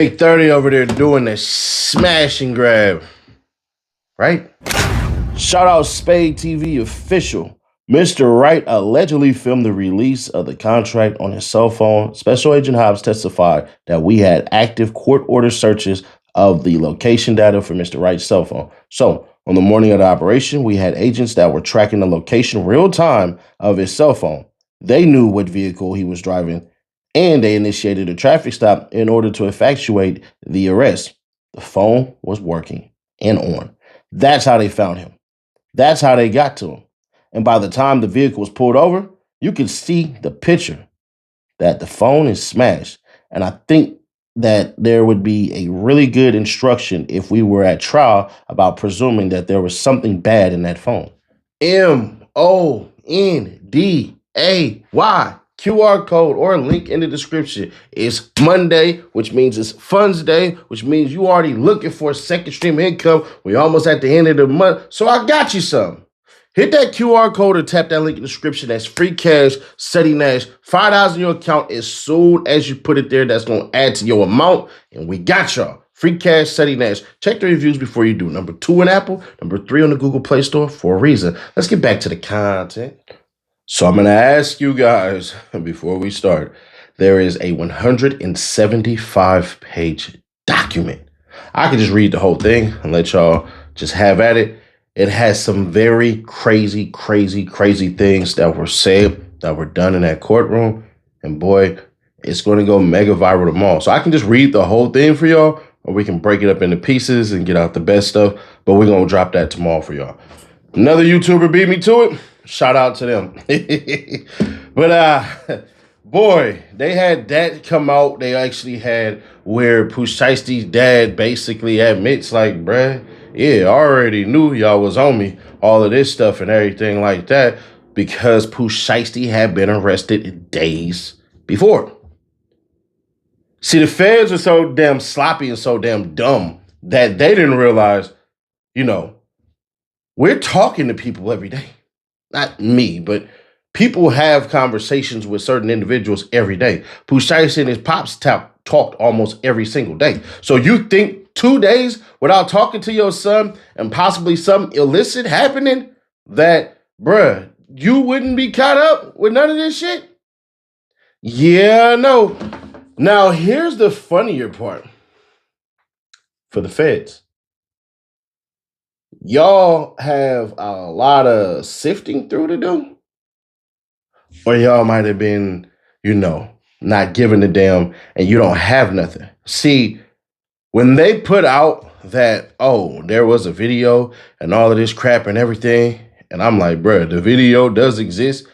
BIG30 over there doing the smash and grab, right? Shout out Spade TV official. Mr. Wright allegedly filmed the release of the contract on his cell phone. Special Agent Hobbs testified that we had active court order searches of the location data for Mr. Wright's cell phone. So, on the morning of the operation, we had agents that were tracking the location real time of his cell phone. They knew what vehicle he was driving, and they initiated a traffic stop in order to effectuate the arrest. The phone was working and on. That's how they found him. That's how they got to him. And by the time the vehicle was pulled over, you could see the picture that the phone is smashed. And I think that there would be a really good instruction if we were at trial about presuming that there was something bad in that phone. MONDAY. QR code or link in the description. It's Monday, which means it's Funds Day, which means you already looking for a second stream income. We're almost at the end of the month, so I got you some. Hit that QR code or tap that link in the description. That's free cash, Seti Nash, $5 in your account as soon as you put it there. That's going to add to your amount, and we got y'all. Free cash, Seti Nash. Check the reviews before you do. Number 2 in Apple, number 3 on the Google Play Store for a reason. Let's get back to the content. So I'm going to ask you guys before we start, there is a 175-page document. I could just read the whole thing and let y'all just have at it. It has some very crazy things that were said, that were done in that courtroom. And boy, it's going to go mega viral tomorrow. So I can just read the whole thing for y'all, or we can break it up into pieces and get out the best stuff. But we're going to drop that tomorrow for y'all. Another YouTuber beat me to it. Shout out to them. But boy, they had that come out. They actually had where Pooh Shiesty's dad basically admits, like, bruh, yeah, I already knew y'all was on me, all of this stuff and everything like that, because Pooh Shiesty had been arrested days before. See, the feds are so damn sloppy and so damn dumb that they didn't realize, we're talking to people every day. Not me, but people have conversations with certain individuals every day. Pooh Shiesty and his pops talked almost every single day. So you think 2 days without talking to your son and possibly some illicit happening that, bruh, you wouldn't be caught up with none of this shit? Yeah, no. Now, here's the funnier part for the feds. Y'all have a lot of sifting through to do? Or y'all might have been, not giving a damn and you don't have nothing. See, when they put out that, oh, there was a video and all of this crap and everything, and I'm like, bruh, the video does exist.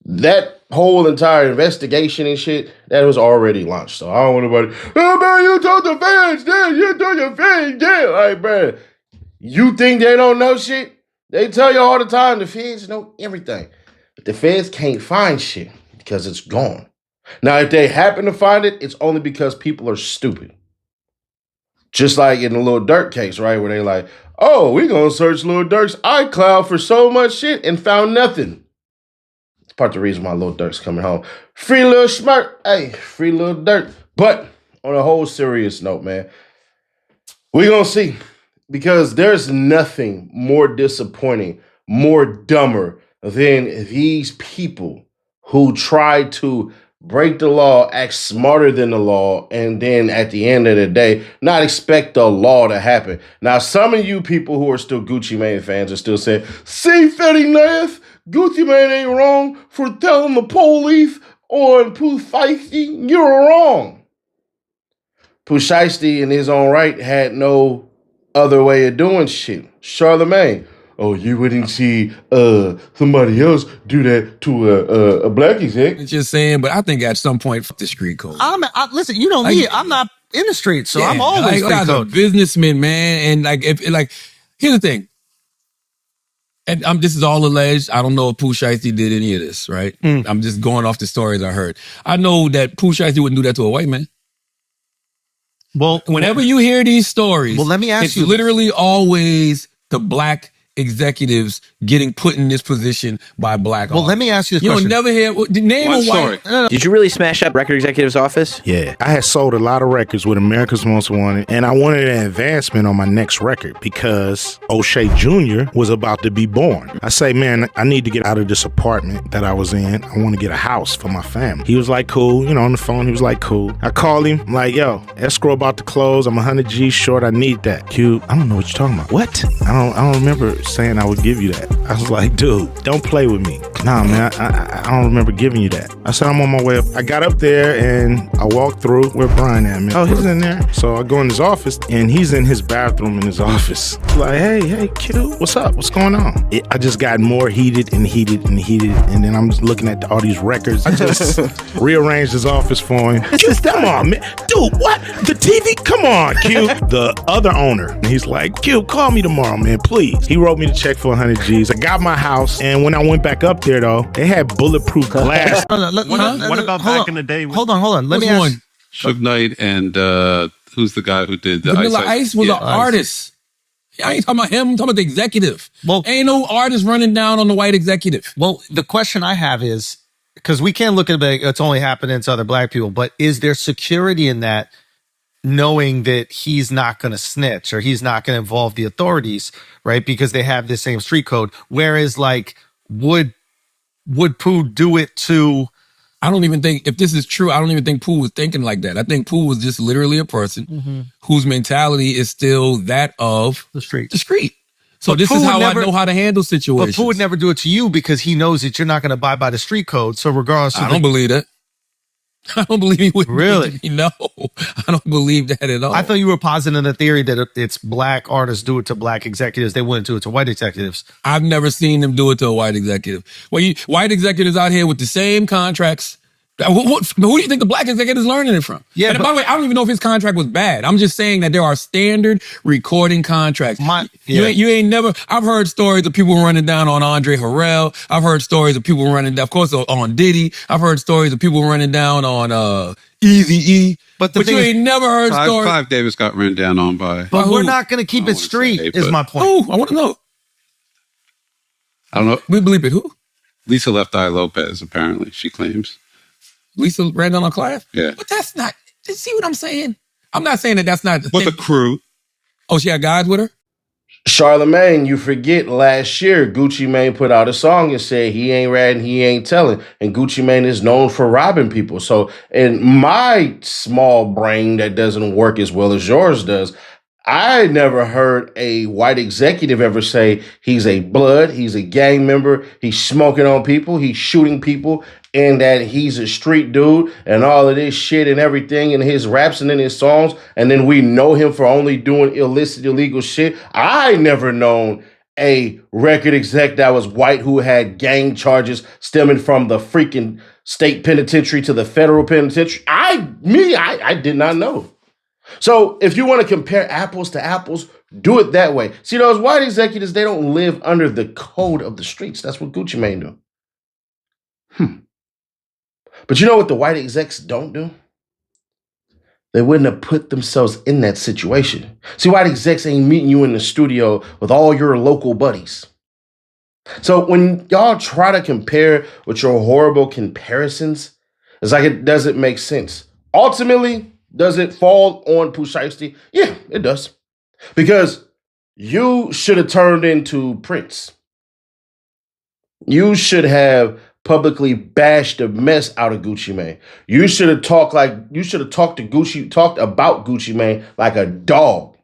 That whole entire investigation and shit, that was already launched. So I don't want nobody, oh, man, you told the fans, yeah, you told your fans, yeah. Like, bruh, you think they don't know shit? They tell you all the time, the feds know everything. But the feds can't find shit because it's gone. Now, if they happen to find it, it's only because people are stupid. Just like in the Lil Durk case, right? Where they like, oh, we gonna search Lil Durk's iCloud for so much shit and found nothing. It's part of the reason why Lil Durk's coming home. Free Lil Schmirk. Hey, free Lil Durk. But on a whole serious note, man, we gonna see. Because there's nothing more disappointing, more dumber than these people who try to break the law, act smarter than the law, and then at the end of the day, not expect the law to happen. Now, some of you people who are still Gucci Mane fans are still saying, see, Fetty Nath, Gucci Mane ain't wrong for telling the police on Pooh Shiesty. You're wrong. Pooh Shiesty in his own right had no other way of doing shit. Charlemagne. Oh, you wouldn't see somebody else do that to a black exec. Just saying, but I think at some point, fuck the street code. Listen, you know me. I'm not in the street, so I'm always like a businessman, man. And here's the thing. And this is all alleged. I don't know if Pooh Shiesty did any of this, right? I'm just going off the stories I heard. I know that Pooh Shiesty wouldn't do that to a white man. Well, whenever you hear these stories, let me ask you. It's literally always the black executives getting put in this position by black Well, artists. let me ask you this You question. don't never hear name One a white. story. Did you really smash up record executive's office? Yeah, I had sold a lot of records with America's Most Wanted, and I wanted an advancement on my next record because O'Shea Jr. was about to be born. I say, man, I need to get out of this apartment that I was in. I want to get a house for my family. He was like, cool. You know, on the phone, he was like, cool. I called him, I'm like, yo, escrow about to close. I'm 100 G's short. I need that. Q, I don't know what you're talking about. What? I don't remember saying I would give you that. I was like, dude, don't play with me. Nah, man, I don't remember giving you that. I said, I'm on my way up. I got up there and I walked through. Where Brian at, man? Oh, he's in there. So I go in his office and he's in his bathroom in his office. Like, hey, Q, what's up? What's going on? I just got more heated and heated and heated. And then I'm just looking at all these records. I just rearranged his office for him. Come on, man. Dude, what? The TV? Come on, Q. The other owner. And he's like, Q, call me tomorrow, man, please. He wrote me the check for 100 G's. I got my house. And when I went back up there, though, they had bulletproof glass. What about back in the day? Hold on. Let Which me ask. one? Suge Knight and who's the guy who did the Vanilla Ice was Yeah. an artist. I ain't talking about him. I'm talking about the executive. Well- ain't no artist running down on the white executive. Well, the question I have is, because we can't look at it, it's only happening to other black people, but is there security in that, knowing that he's not going to snitch or he's not going to involve the authorities, right? Because they have the same street code. Whereas, like, would Pooh do it to? I don't even think, if this is true, I don't even think Pooh was thinking like that. I think Pooh was just literally a person whose mentality is still that of The street. The street. So But this Pooh is would how never- I know how to handle But situations. Pooh would never do it to you because he knows that you're not going to abide by the street code. So regardless, I don't believe that. I don't believe he would. Really? No, I don't believe that at all. I thought you were positing the theory that it's black artists do it to black executives. They wouldn't do it to white executives. I've never seen them do it to a white executive. Well, white executives out here with the same contracts. Who do you think the black executive is learning it from? Yeah, And but- by the way, I don't even know if his contract was bad. I'm just saying that there are standard recording contracts. You ain't never. I've heard stories of people running down on Andre Harrell. I've heard stories of people running down, of course, on Diddy. I've heard stories of people running down on Eazy-E. But But you ain't never heard stories. Clive Davis got run down on by. But Who? we're not going to keep I it don't wanna street, say, is but- my point. Oh, I want to know. I don't know. We bleep it. Who? Lisa Left Eye Lopez, apparently, she claims. Lisa ran down on Clive? Yeah. But that's not. See what I'm saying? I'm not saying that that's not. With the crew. Oh, she had guys with her? Charlemagne, you forget last year Gucci Mane put out a song and said he ain't ratting, he ain't telling. And Gucci Mane is known for robbing people. So in my small brain that doesn't work as well as yours does, I never heard a white executive ever say he's a blood, he's a gang member, he's smoking on people, he's shooting people, and that he's a street dude and all of this shit and everything in his raps and in his songs. And then we know him for only doing illicit, illegal shit. I never known a record exec that was white who had gang charges stemming from the freaking state penitentiary to the federal penitentiary. I did not know. So if you want to compare apples to apples, do it that way. See, those white executives, they don't live under the code of the streets. That's what Gucci Mane do. But you know what the white execs don't do? They wouldn't have put themselves in that situation. See, white execs ain't meeting you in the studio with all your local buddies. So when y'all try to compare with your horrible comparisons, it's like it doesn't make sense. Ultimately, does it fall on Pooh Shiesty? Yeah, it does. Because you should have turned into Prince. You should have publicly bashed the mess out of Gucci Mane. You should have talked about Gucci Mane like a dog.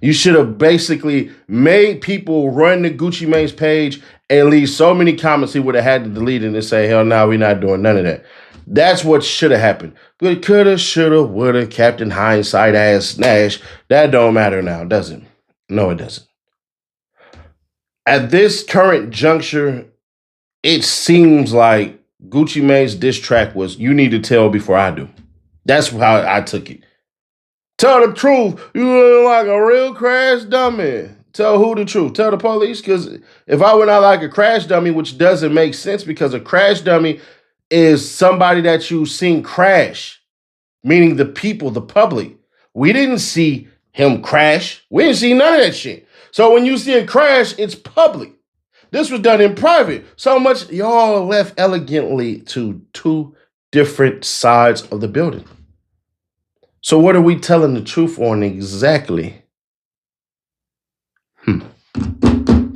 You should have basically made people run to Gucci Mane's page and leave so many comments he would have had to delete it and say, hell no, we're not doing none of that. That's what should have happened. But coulda, shoulda, woulda, Captain Hindsight ass Nash. That don't matter now, does it? No, it doesn't. At this current juncture, it seems like Gucci Mane's diss track was, you need to tell before I do. That's how I took it. Tell the truth. You look like a real crash dummy. Tell who the truth? Tell the police? Because if I went out like a crash dummy, which doesn't make sense because a crash dummy is somebody that you've seen crash, meaning the people, the public. We didn't see him crash. We didn't see none of that shit. So when you see it crash, it's public. This was done in private. So much y'all left elegantly to two different sides of the building. So what are we telling the truth on exactly?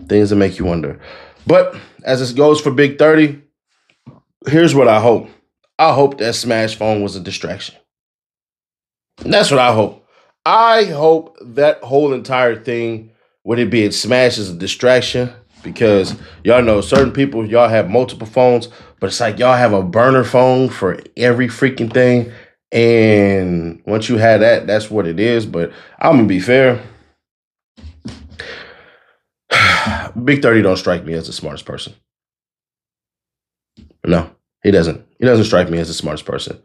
Things that make you wonder. But as it goes for Big 30, here's what I hope. I hope that Smash phone was a distraction. That's what I hope. I hope that whole entire thing, would it be Smash, is a distraction, because y'all know certain people, y'all have multiple phones, but it's like y'all have a burner phone for every freaking thing. And once you have that, that's what it is. But I'm going to be fair. Big 30 don't strike me as the smartest person. No, he doesn't. He doesn't strike me as the smartest person.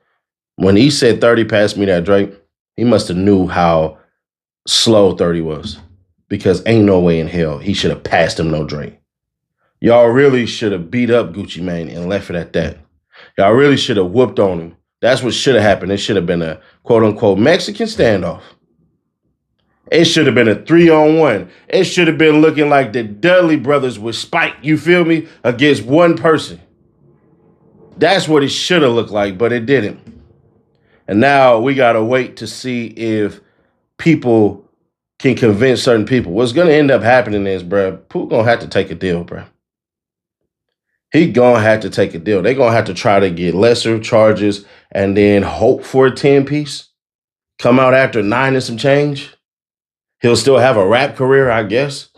When he said 30 passed me that Drake, he must have knew how slow 30 was, because ain't no way in hell he should have passed him no Drake. Y'all really should have beat up Gucci Mane and left it at that. Y'all really should have whooped on him. That's what should have happened. It should have been a quote-unquote Mexican standoff. It should have been a 3-on-1. It should have been looking like the Dudley brothers with Spike, you feel me, against one person. That's what it should have looked like, but it didn't. And now we got to wait to see if people can convince certain people. What's going to end up happening is, bruh, Pooh going to have to take a deal, bruh. He going to have to take a deal. They're going to have to try to get lesser charges and then hope for a 10-piece. Come out after 9 and some change. He'll still have a rap career, I guess.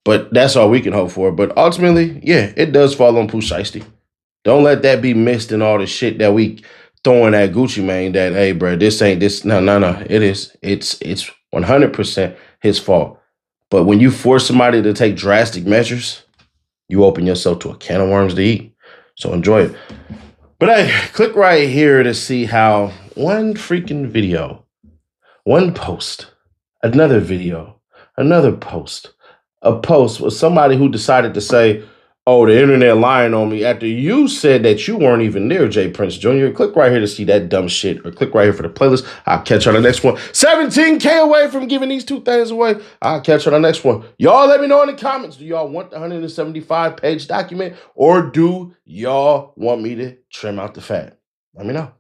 But that's all we can hope for. But ultimately, yeah, it does fall on Pooh Shiesty. Don't let that be missed in all the shit that we throwing at Gucci Mane that, hey, bro, this ain't this. No. It is. It's 100% his fault. But when you force somebody to take drastic measures, you open yourself to a can of worms to eat. So enjoy it. But hey, click right here to see how one freaking video, one post, another video, another post, a post with somebody who decided to say, oh, the internet lying on me after you said that you weren't even there, J. Prince Jr. Click right here to see that dumb shit, or click right here for the playlist. I'll catch you on the next one. 17K away from giving these 2 things away. I'll catch you on the next one. Y'all let me know in the comments. Do y'all want the 175-page document, or do y'all want me to trim out the fat? Let me know.